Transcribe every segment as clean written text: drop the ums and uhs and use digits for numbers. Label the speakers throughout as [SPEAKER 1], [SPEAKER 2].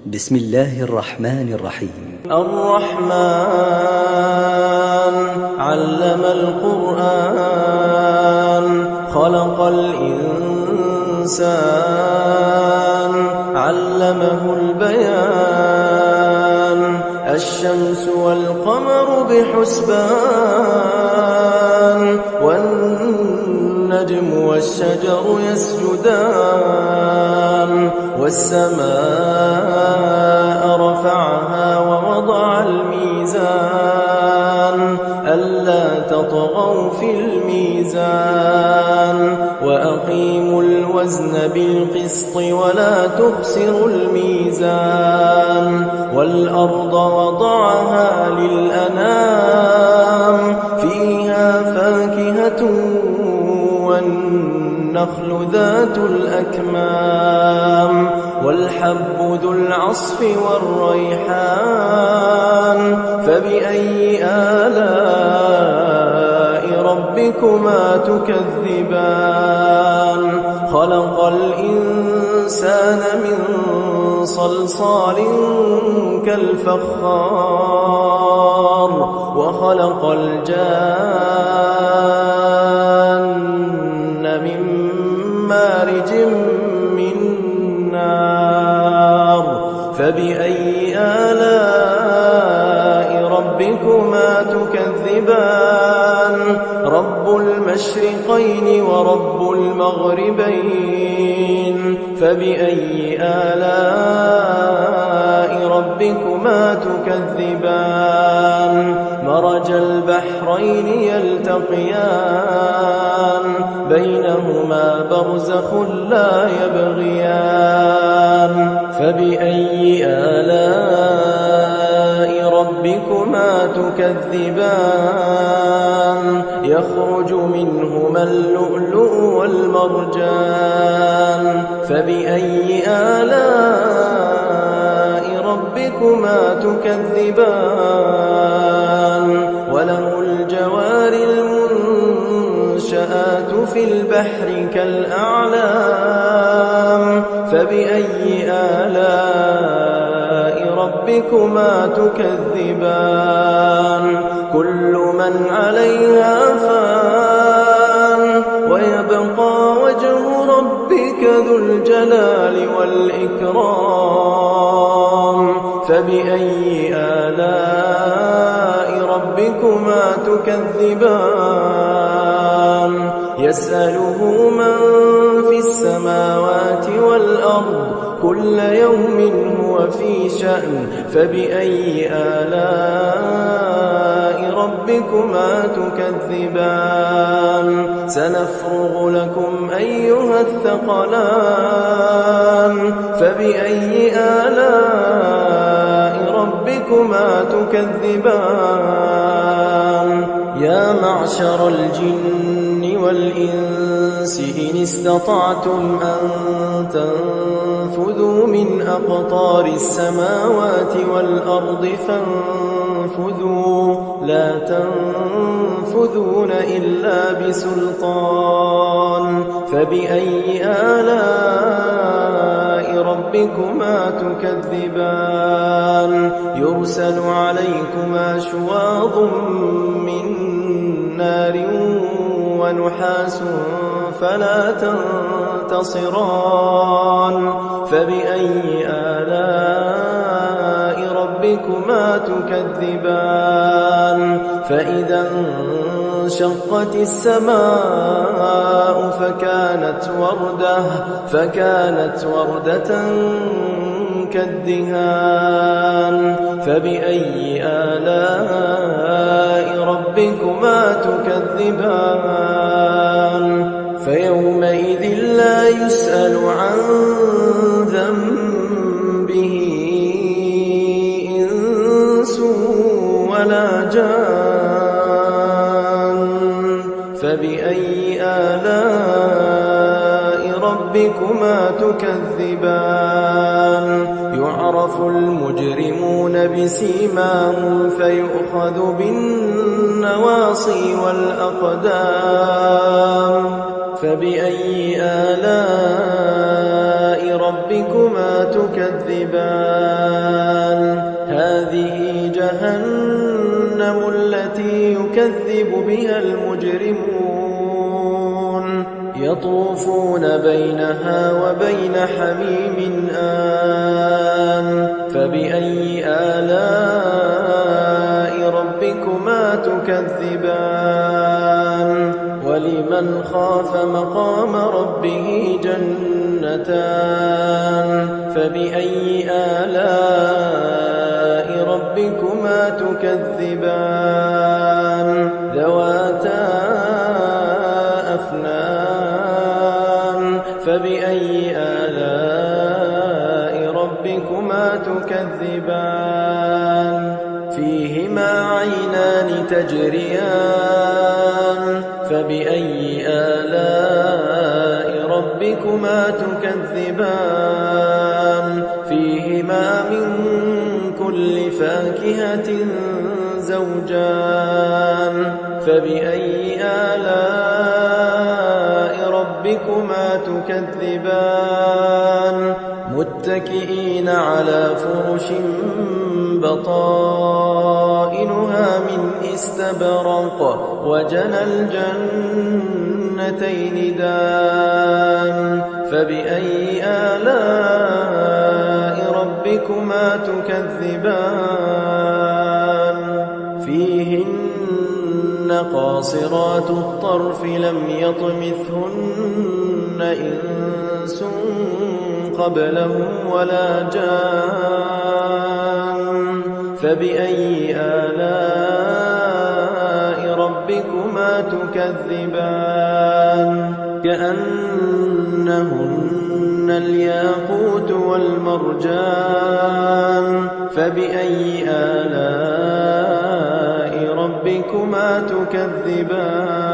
[SPEAKER 1] بسم الله الرحمن الرحيم.
[SPEAKER 2] الرحمن علم القرآن خلق الإنسان علمه البيان الشمس والقمر بحسبان والنجم والشجر يسجدان والسماء رفعها ووضع الميزان ألا تطغوا في الميزان وأقيموا الوزن بالقسط ولا تخسروا الميزان والأرض وضعها للأنام فيها فاكهة والنخل ذات الأكمام والحب ذو العصف والريحان فبأي آلاء ربكما تكذبان خلق الإنسان من صلصال كالفخار وخلق الجان من مارج من نار فبأي آلاء ربكما تكذبان رب المشرقين ورب المغربين فبأي آلاء ربكما تكذبان مرج البحرين يلتقيان بينهما برزخ لا يبغيان فبأي آلاء ربكما تكذبان يخرج منهما اللؤلؤ والمرجان فبأي آلاء ربكما تكذبان وله الجوار المنشآت في البحر كالأعلام فبأي آلاء ربكما تكذبان كل من عليها فان ويبقى وجه ربك ذو الجلال والإكرام فبأي آلاء ربكما تكذبان يسأله من في السماوات والأرض كل يوم هو في شأن فبأي آلاء ربكما تكذبان سنفرغ لكم أيها الثقلان فبأي آلاء ربكما تكذبان يا معشر الجن والإنس إن استطعتم أن تنفذوا من أقطار السماوات والأرض فانفذوا لا تنفذون إلا بسلطان فبأي آلاء ربكما تكذبان يرسل عليكما شواظ من نار ونحاس فلا تنتصران فبأي آلاء ربكما تكذبان فإذا انشقت السماء فكانت وردة كالدهان فبأي آلاء ربكما تكذبان فيومئذ لا يسأل عن ذنبه إنس ولا جان فبأي آلاء ربكما تكذبان يعرف المجرمون بسيماهم فيؤخذ بالنواصي والأقدام فبأي آلاء ربكما تكذبان هذه جهنم التي يكذب بها المجرمون يطوفون بينها وبين حميم آن فبأي آلاء ربكما تكذبان ولمن خاف مقام ربه جنتان فبأي آلاء ربكما تكذبان ذواتا أفنان فبأي آلاء ربكما تكذبان فيهما عينان تجريان فبأي آلاء ربكما تكذبان فيهما من كل فاكهة زوجان فبأي آلاء ربكما تكذبان متكئين على فرش بطائنها من استبرق وجنى الجنتين دان فبأي آلاء ربكما تكذبان فيهن قاصرات الطرف لم يطمثهن إنس قبلهم ولا جان فبأي آلاء ربكما تكذبان كأنهن الياقوت والمرجان فبأي آلاء ربكما تكذبان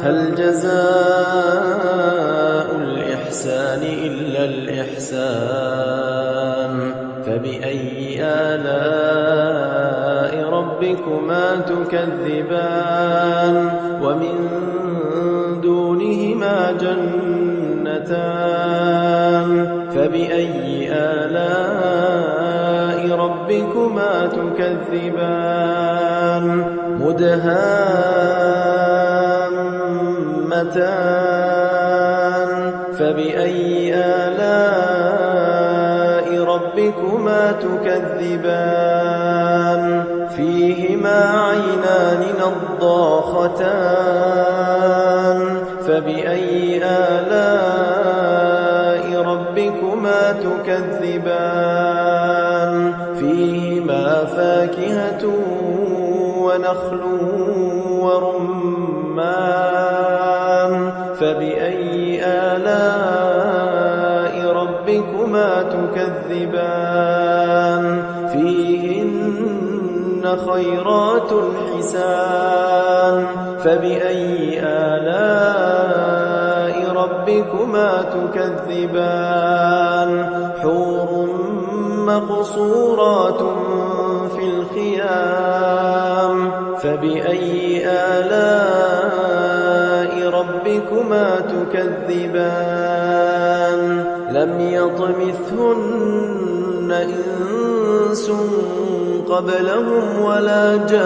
[SPEAKER 2] هل جزاء الإحسان إلا الإحسان فبأي آلاء ربكما تكذبان ومن دونهما جنتان فبأي آلاء ربكما تكذبان مدهامتان فبأي آلاء ربكما تكذبان فيهما عينان نضاختان فبأي آلاء ربكما تكذبان فيهما فاكهة ونخل ورمان فبأي آلاء ربكما تكذبان فيهن خيرات حسان فبأي آلاء ربكما تكذبان حور مقصورات في الخيام فبأي آلاء ربكما تكذبان لم يطمثهن إنس قبلهم ولا جان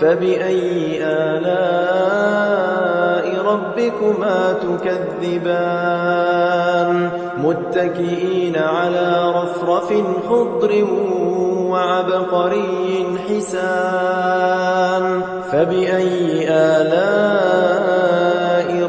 [SPEAKER 2] فبأي آلاء ربكما تكذبان متكئين على رفرف خضر وعبقري حسان فبأي آلاء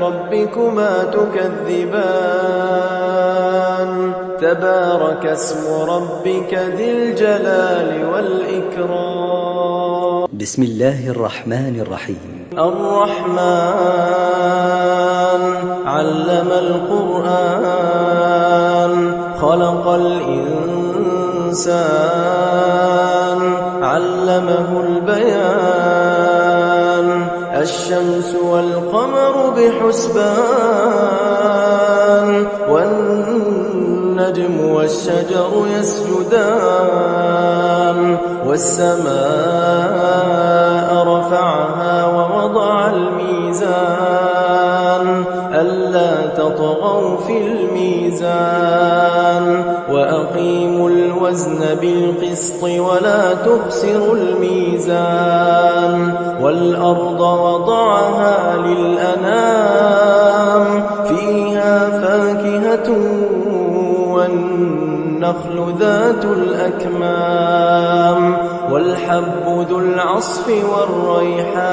[SPEAKER 2] ربكما تكذبان تبارك اسم ربك ذي الجلال والإكرام
[SPEAKER 1] بسم الله الرحمن الرحيم
[SPEAKER 2] الرحمن علم القرآن خلق الإنسان علمه البيان الشمس والقمر بحسبان والنجم والشجر يسجدان والسماء رفعها ووضع الميزان ألا تطغوا في الميزان وأقيموا الوزن بالقسط ولا تخسروا الميزان والأرض وضعها للأنام فيها فاكهة والنخل ذات الأكمام والحب ذو العصف والريحان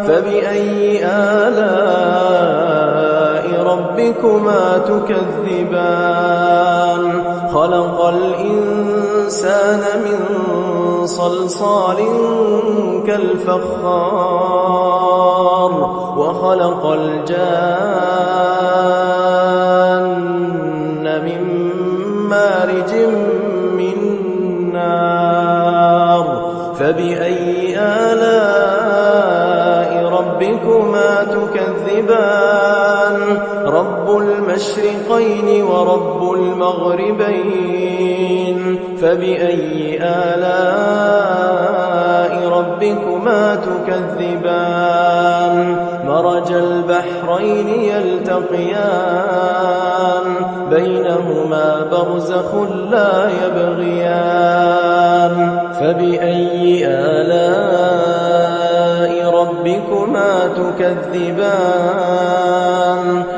[SPEAKER 2] فبأي آلاء ربكما تكذبان خلق الإنسان من صلصال كالفخار وخلق الجان من مارج من نار فبأي آلاء ربكما تكذبان رب المشرقين ورب المغربين فبأي آلاء ربكما تكذبان مرج البحرين يلتقيان بينهما برزخ لا يبغيان فبأي آلاء ربكما تكذبان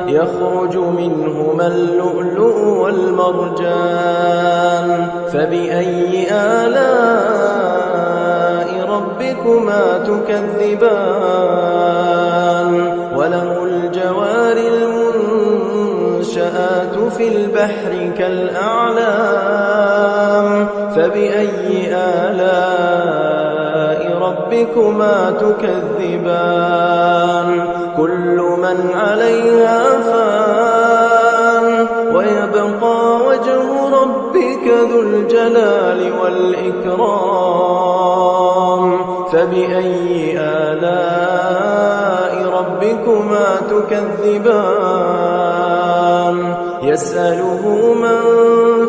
[SPEAKER 2] يخرج منهما اللؤلؤ والمرجان فبأي آلاء ربكما تكذبان وله الجوار المنشآت في البحر كالأعلام فبأي آلاء ربكما تكذبان كل من عليها فان ويبقى وجه ربك ذو الجلال والإكرام فبأي آلاء ربكما تكذبان يسأله من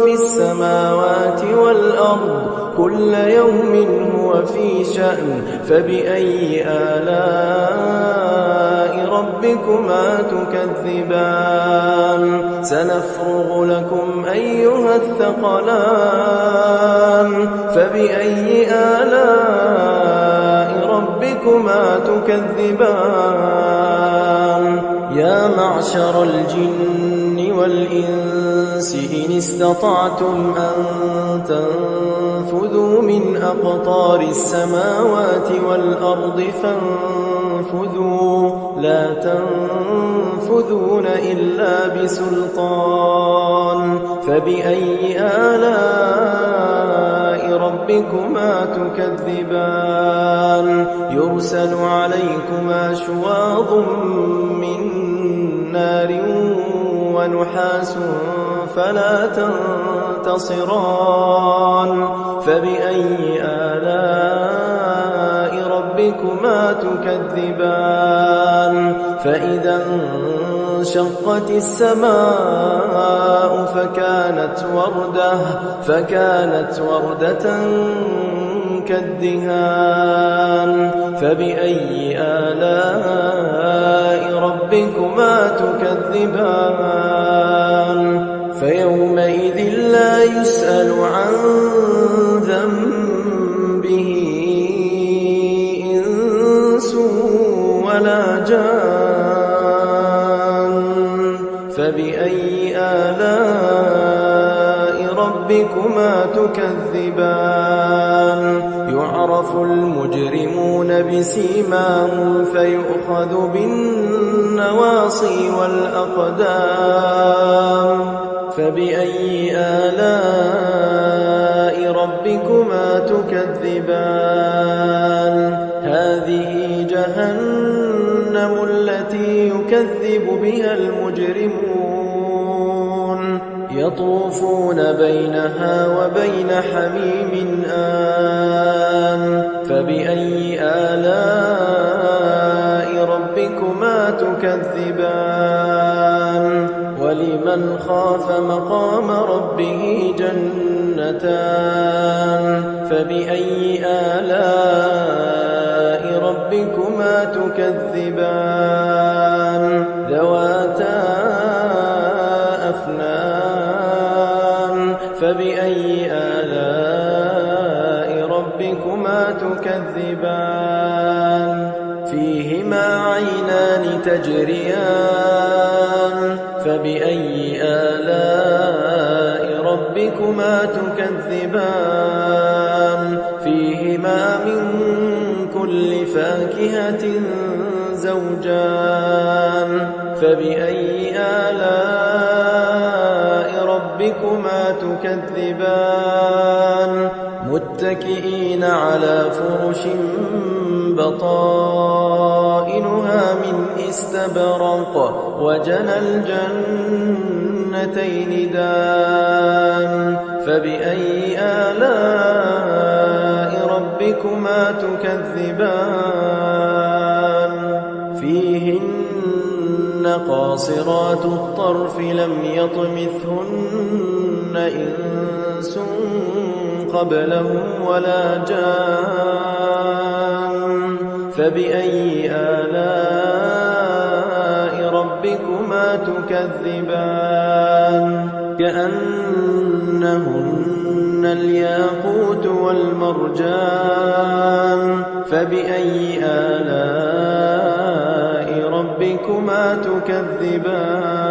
[SPEAKER 2] في السماوات والأرض كل يوم هو في شأن فبأي آلاء ربكما تكذبان سنفرغ لكم أيها الثقلان فبأي آلاء ربكما تكذبان يا معشر الجن والإنس إن استطعتم أن تنفذوا من أقطار السماوات والأرض فانفذوا لا تنفذون إلا بسلطان فبأي آلاء ربكما تكذبان يرسل عليكما شواظ من نار ونحاس فلا تنتصران فبأي آلاء ربكما تكذبان فإذا انشقت السماء فكانت وردة كالدهان فبأي آلاء ربكما تكذبان فيومئذ لا يسأل عن ذنبه إنس ولا جان فبأي آلاء ربكما تكذبان يعرف المجرمون بسيماهم فيؤخذ بالنواصي والأقدام فبأي آلاء ربكما تكذبان هذه جهنم التي يكذب بها المجرمون يطوفون بينها وبين حميم آن فبأي آلاء ربكما تكذبان ولمن خاف مقام ربه جنتان فبأي آلاء ربكما تكذبان ذواتا فبأي آلاء ربكما تكذبان فيهما عينان تجريان فبأي آلاء ربكما تكذبان فيهما من كل فاكهة زوجان فبأي آلاء ربكما تكذبان متكئين على فرش بطائنها من استبرق وجنى الجنتين دان فبأي آلاء ربكما تكذبان فيهن قاصرات الطرف لم يطمثهن إنس قبلهم ولا جان فبأي آلاء ربكما تكذبان كأنهن الياقوت والمرجان فبأي آلاء ربكما تكذبان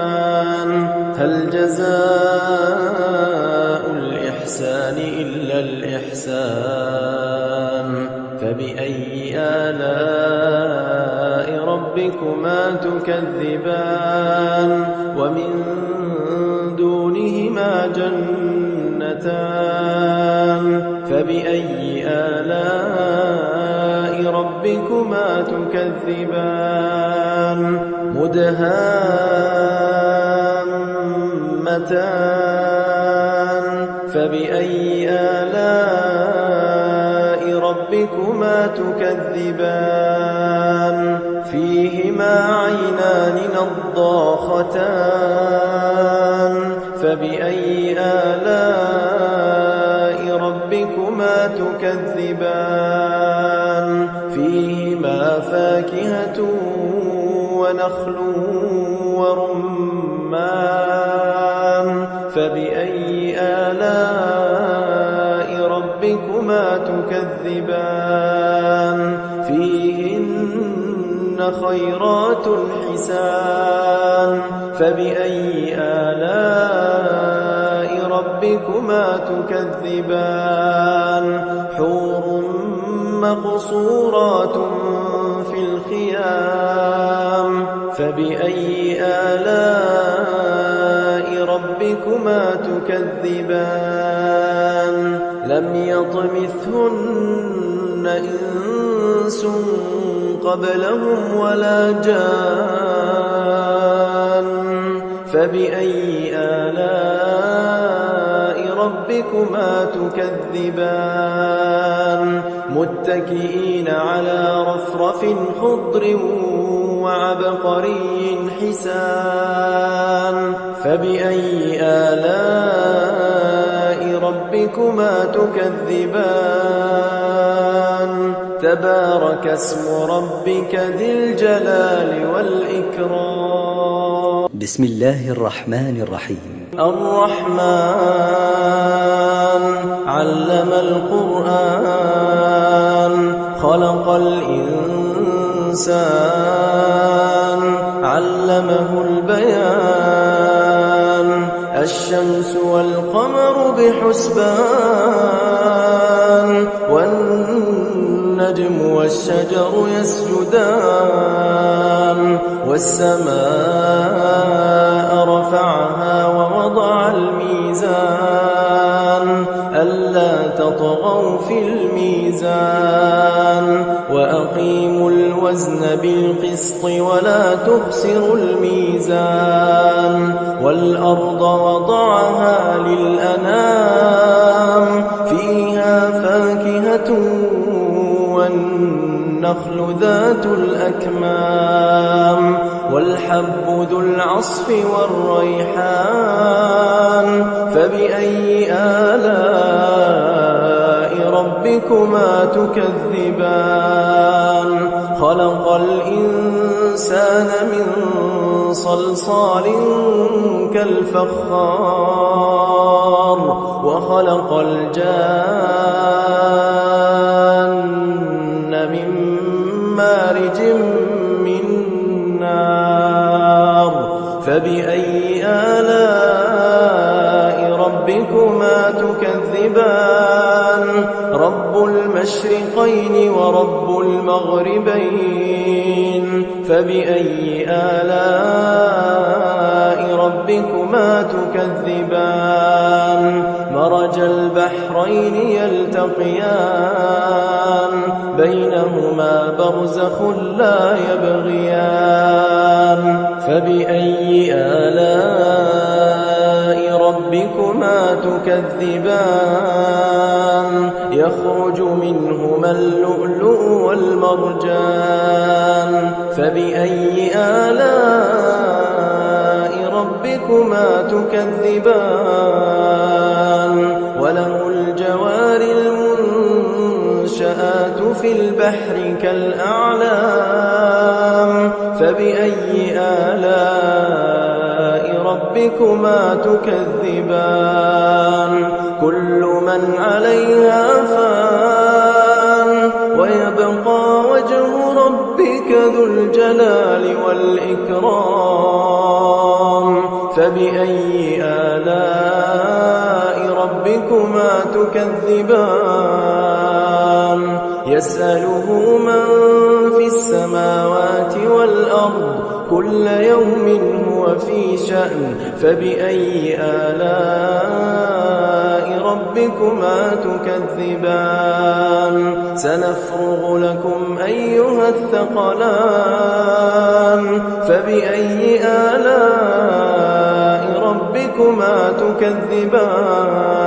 [SPEAKER 2] هل جزاء الإحسان إلا الإحسان فبأي آلاء ربكما تكذبان ومن دونهما جنتان فبأي آلاء ربكما تكذبان مدهامتان فبأي آلاء ربكما تكذبان فيهما عينان نضاختان فبأي آلاء ربكما تكذبان فيهما فاكهة ونخل ورمان فبأي آلاء ربكما تكذبان فيهن خيرات حسان فبأي آلاء ربكما تكذبان حور مقصورات في الخيام فبأي آلاء ربكما تكذبان لم يطمثهن إنس قبلهم ولا جان فبأي آلاء ربكما تكذبان متكئين على رفرف خضر وعبقري حسان فبأي آلاء ربكما تكذبان تبارك اسم ربك ذي الجلال والإكرام
[SPEAKER 1] بسم الله الرحمن الرحيم
[SPEAKER 2] الرحمن علم القرآن خلق الإنسان علمه البيان الشمس والقمر بحسبان والنجم والشجر يسجدان والسماء رفعها ووضع الميزان ألا تطغوا في الميزان وأقيموا الوزن بالقسط ولا تخسروا الميزان والأرض وضعها للأنام فيها فاكهة والنخل ذات الأكمام والحب ذو العصف والريحان فبأي آلاء ربكما تكذبان خلق الإنسان من صلصال كالفخار وخلق الجان من مارج من نار فبأي آلاء ربكما تكذبان رب المشرقين ورب المغربين فبأي آلاء ربكما تكذبان مرج البحرين يلتقيان بينهما برزخ لا يبغيان فبأي آلاء ربكما تكذبان يخرج منهما اللؤلؤ والمرجان فبأي آلاء ربكما تكذبان وله الجوار المنشآت في البحر كالأعلام فبأي آلاء ربكما تكذبان كل من عليها فان ويبقى وجه ربك ذو الجلال والإكرام فبأي آلاء ربكما تكذبان يسأله من في السماوات والأرض كل يوم هو في شأن فبأي آلاء ربكما تكذبان سنفرغ لكم أيها الثقلان فبأي آلاء ربكما تكذبان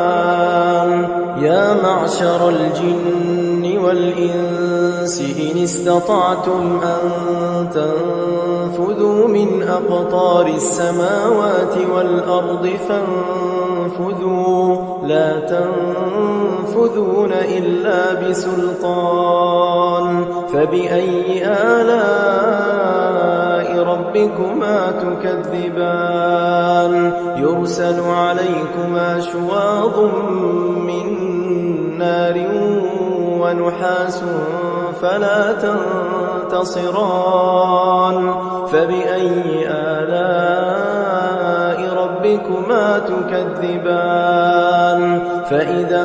[SPEAKER 2] يا معشر الجن والإنس إن استطعتم أن تنفذوا من أقطار السماوات والأرض فانفذوا لا تنفذون إلا بسلطان فبأي آلاء ربكما تكذبان يرسل عليكما شواظ من نار ونحاس فلا تنتصران فبأي آلاء ربكما تكذبان فإذا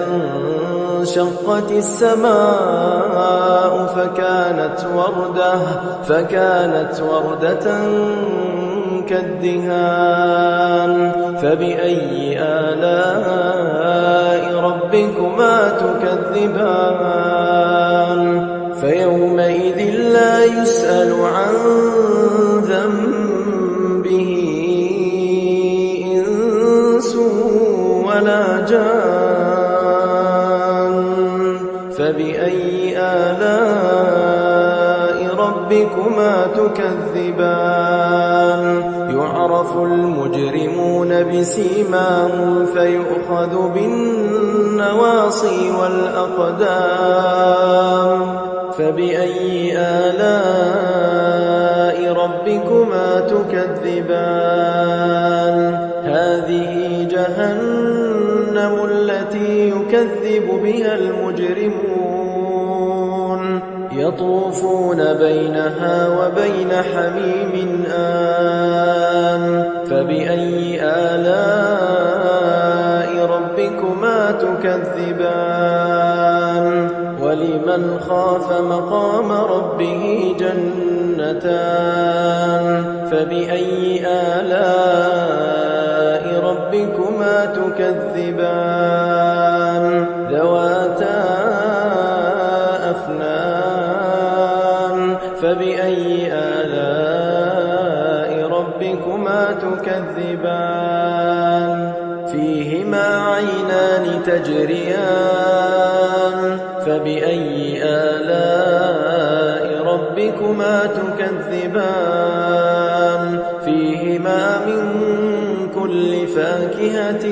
[SPEAKER 2] انشقت السماء فكانت وردة كالدهان فبأي آلاء ربكما تكذبان فيومئذ لا يسأل عن ذنبه إنس ولا جان فبأي آلاء ربكما تكذبان يعرف المجرمون بسيماهم فيؤخذ بالنواصي والأقدام فبأي آلاء ربكما تكذبان هذه جهنم التي يكذب بها المجرمون يطوفون بينها وبين حميم آن فبأي آلاء ربكما تكذبان ولمن خاف مقام ربه جنتان فبأي آلاء ربكما تكذبان ذواتا أفنان فبأي آلاء ربكما تكذبان فيهما عينان تجريان فبأي آلاء ربكما تكذبان فيهما من كل فاكهة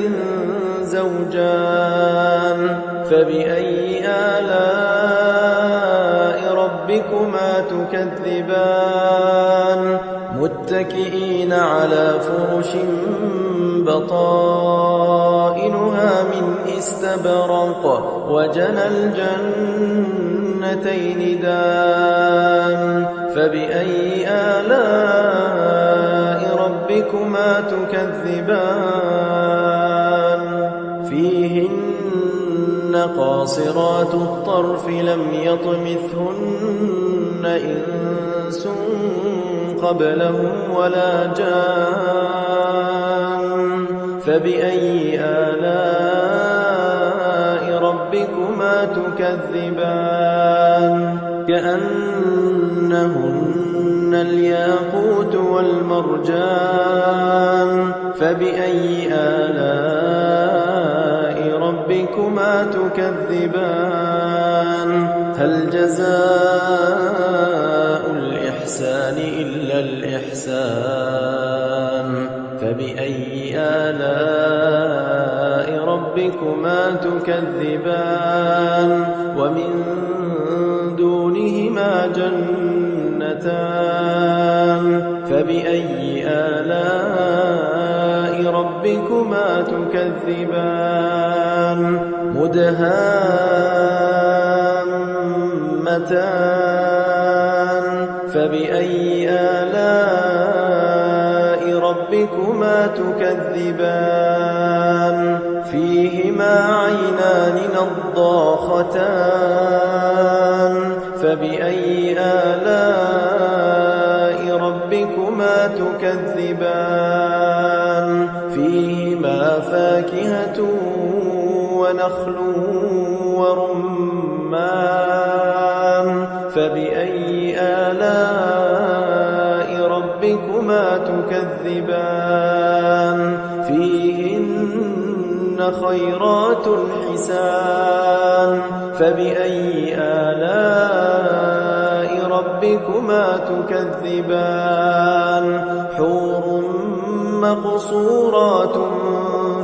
[SPEAKER 2] زوجان فبأي آلاء ربكما تكذبان متكئين على فرش بطائنها من واستبرق وجنى الجنتين دان فبأي آلاء ربكما تكذبان فيهن قاصرات الطرف لم يطمثهن إنس قبلهم ولا جان فبأي آلاء ربكما تكذبان كأنهن الياقوت والمرجان فبأي آلاء ربكما تكذبان هل جزاء الإحسان إلا الإحسان فبأي آلاء ربكما تكذبان ومن دونهما جنتان فبأي آلاء ربكما تكذبان مدهامتان فبأي آلاء ربكما تكذبان فيهما عينان نضاختان فبأي آلاء ربكما تكذبان فيهما فاكهة ونخل ورمان فبأي آلاء ربكما تكذبان فيهن خيرات حسان فبأي آلاء ربكما تكذبان حور مقصورات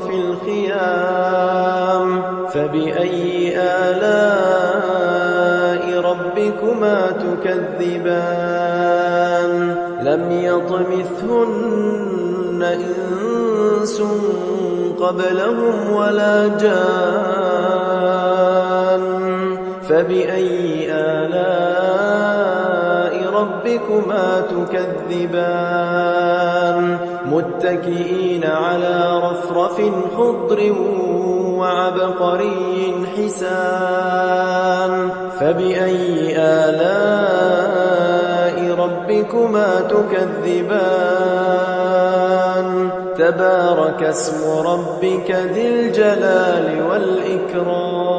[SPEAKER 2] في الخيام فبأي آلاء ربكما تكذبان لم يطمثهن إنس قبلهم ولا جان فبأي آلاء ربكما تكذبان متكئين على رفرف خضر وعبقري حسان فبأي آلاء ربكما تكذبان تبارك اسم ربك ذي الجلال والإكرام